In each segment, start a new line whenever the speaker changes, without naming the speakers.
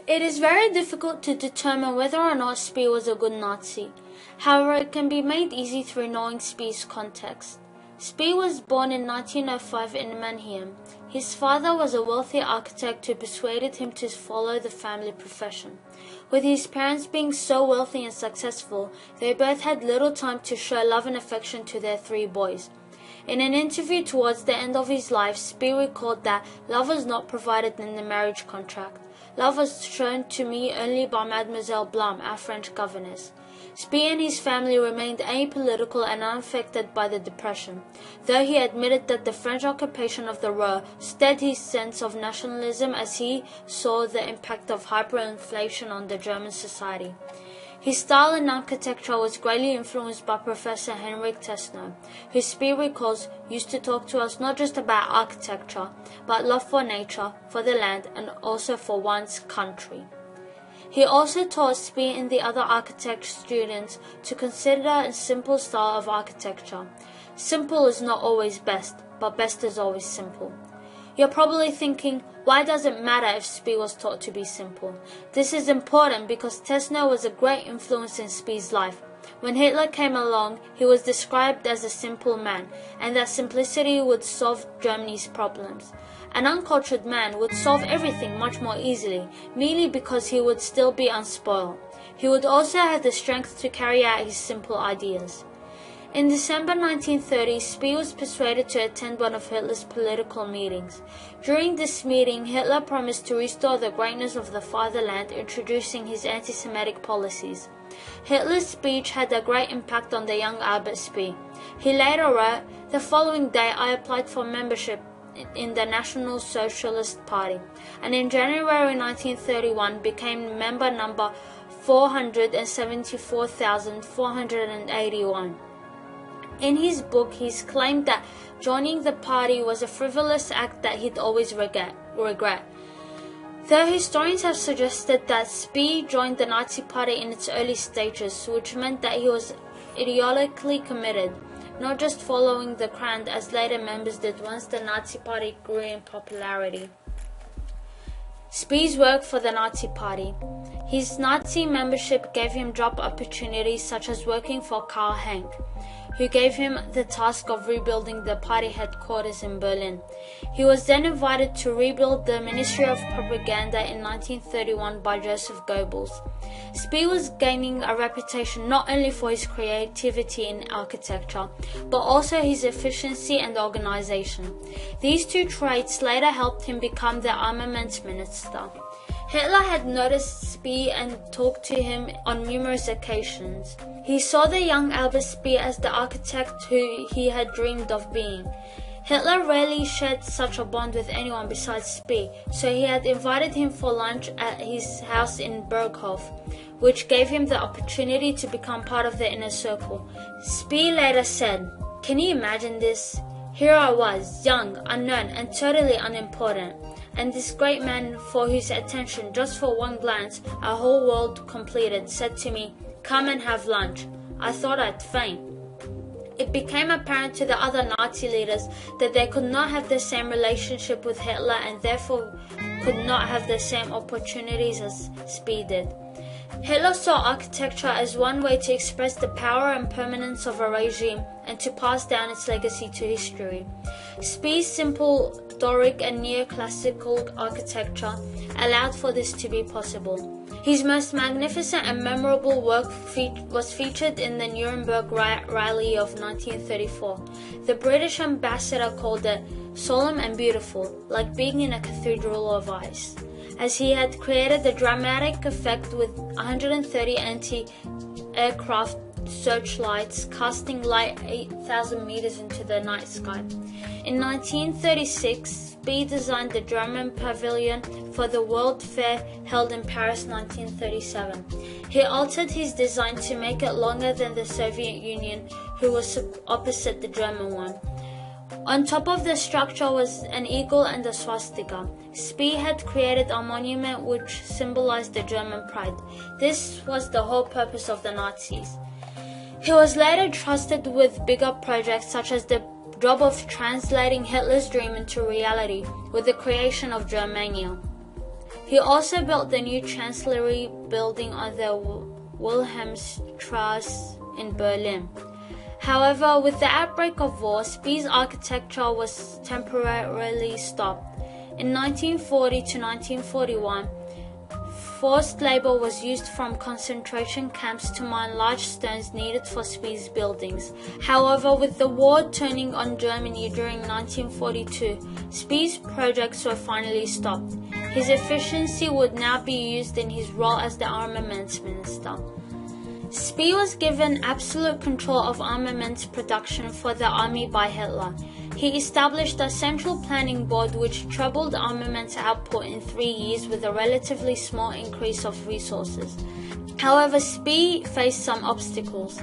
It is very difficult to determine whether or not Speer was a good Nazi. However, it can be made easy through knowing Speer's context. Speer was born in 1905 in Mannheim. His father was a wealthy architect who persuaded him to follow the family profession. With his parents being so wealthy and successful, they both had little time to show love and affection to their 3 boys. In an interview towards the end of his life, Speer recalled that love was not provided in the marriage contract. Love was shown to me only by Mademoiselle Blum, our French governess. Speer and his family remained apolitical and unaffected by the Depression, though he admitted that the French occupation of the Ruhr stirred his sense of nationalism as he saw the impact of hyperinflation on the German society. His style in architecture was greatly influenced by Professor Henrik Tesno, who Speer recalls used to talk to us not just about architecture, but love for nature, for the land, and also for one's country. He also taught Speer and the other architect students to consider a simple style of architecture. Simple is not always best, but best is always simple. You're probably thinking, why does it matter if Speer was taught to be simple? This is important because Tesno was a great influence in Speer's life. When Hitler came along, he was described as a simple man, and that simplicity would solve Germany's problems. An uncultured man would solve everything much more easily, merely because he would still be unspoiled. He would also have the strength to carry out his simple ideas. In December 1930, Speer was persuaded to attend one of Hitler's political meetings. During this meeting, Hitler promised to restore the greatness of the fatherland, introducing his anti-Semitic policies. Hitler's speech had a great impact on the young Albert Speer. He later wrote, "The following day I applied for membership in the National Socialist Party, and in January 1931 became member number 474,481. In his book, he's claimed that joining the party was a frivolous act that he'd always regret. Though historians have suggested that Speer joined the Nazi Party in its early stages, which meant that he was ideologically committed, not just following the crowd as later members did once the Nazi Party grew in popularity. Speer's work for the Nazi Party. His Nazi membership gave him job opportunities such as working for Karl Hank, who gave him the task of rebuilding the party headquarters in Berlin. He was then invited to rebuild the Ministry of Propaganda in 1931 by Joseph Goebbels. Speer was gaining a reputation not only for his creativity in architecture, but also his efficiency and organization. These 2 traits later helped him become the armaments minister. Hitler had noticed Speer and talked to him on numerous occasions. He saw the young Albert Speer as the architect who he had dreamed of being. Hitler rarely shared such a bond with anyone besides Speer, so he had invited him for lunch at his house in Berghof, which gave him the opportunity to become part of the inner circle. Speer later said, "Can you imagine this? Here I was, young, unknown, and totally unimportant. And this great man, for whose attention, just for one glance, our whole world completed, said to me, 'Come and have lunch.' I thought I'd faint." It became apparent to the other Nazi leaders that they could not have the same relationship with Hitler and therefore could not have the same opportunities as Speer did. Hitler saw architecture as one way to express the power and permanence of a regime and to pass down its legacy to history. Speer's simple Doric and neoclassical architecture allowed for this to be possible. His most magnificent and memorable work was featured in the Nuremberg Rally of 1934. The British ambassador called it "solemn and beautiful, like being in a cathedral of ice," as he had created the dramatic effect with 130 anti-aircraft searchlights casting light 8,000 meters into the night sky. In 1936, Speer designed the German pavilion for the World Fair held in Paris 1937. He altered his design to make it longer than the Soviet Union, who was opposite the German one. On top of the structure was an eagle and a swastika. Speer had created a monument which symbolized the German pride. This was the whole purpose of the Nazis. He was later trusted with bigger projects such as the job of translating Hitler's dream into reality with the creation of Germania. He also built the new Chancellery building on the Wilhelmstrasse in Berlin. However, with the outbreak of war, Speer's architecture was temporarily stopped. In 1940 to 1941, forced labor was used from concentration camps to mine large stones needed for Speer's buildings. However, with the war turning on Germany during 1942, Speer's projects were finally stopped. His efficiency would now be used in his role as the armaments minister. Speer was given absolute control of armaments production for the army by Hitler. He established a central planning board which trebled armaments output in 3 years with a relatively small increase of resources. However, Speer faced some obstacles.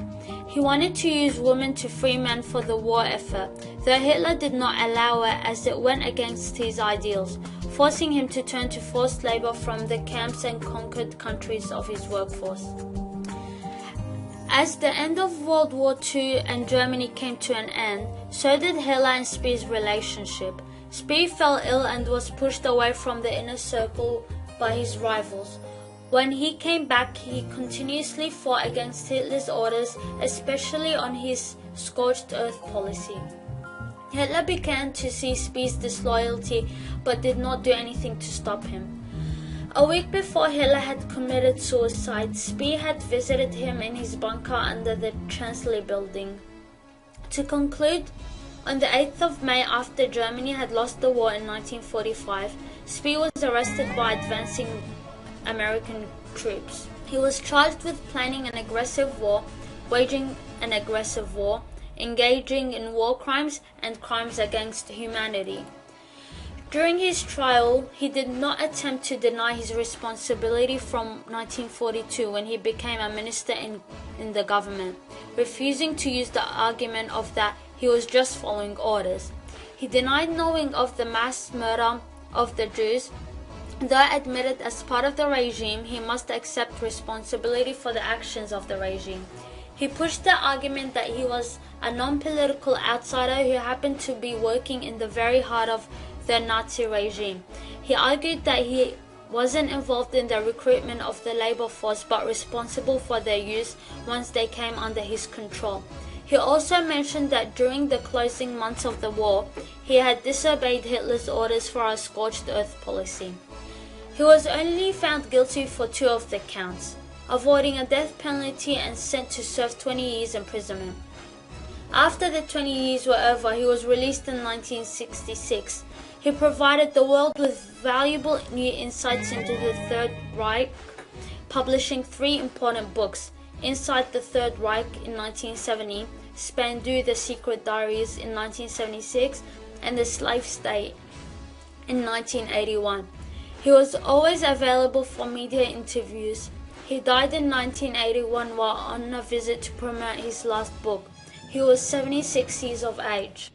He wanted to use women to free men for the war effort, though Hitler did not allow it as it went against his ideals, forcing him to turn to forced labor from the camps and conquered countries of his workforce. As the end of World War II and Germany came to an end, so did Hitler and Speer's relationship. Speer fell ill and was pushed away from the inner circle by his rivals. When he came back, he continuously fought against Hitler's orders, especially on his scorched earth policy. Hitler began to see Speer's disloyalty but did not do anything to stop him. A week before Hitler had committed suicide, Speer had visited him in his bunker under the Chancellery building. To conclude, on the 8th of May, after Germany had lost the war in 1945, Speer was arrested by advancing American troops. He was charged with planning an aggressive war, waging an aggressive war, engaging in war crimes, and crimes against humanity. During his trial, he did not attempt to deny his responsibility from 1942 when he became a minister in the government, refusing to use the argument of that he was just following orders. He denied knowing of the mass murder of the Jews. Though admitted as part of the regime, he must accept responsibility for the actions of the regime. He pushed the argument that he was a non-political outsider who happened to be working in the very heart of the Nazi regime. He argued that he wasn't involved in the recruitment of the labor force but responsible for their use once they came under his control. He also mentioned that during the closing months of the war, he had disobeyed Hitler's orders for a scorched earth policy. He was only found guilty for 2 of the counts, avoiding a death penalty and sent to serve 20 years imprisonment. After the 20 years were over, he was released in 1966. He provided the world with valuable new insights into the Third Reich, publishing 3 important books: Inside the Third Reich in 1970, Spandau the Secret Diaries in 1976, and The Slave State in 1981. He was always available for media interviews. He died in 1981 while on a visit to promote his last book. He was 76 years of age.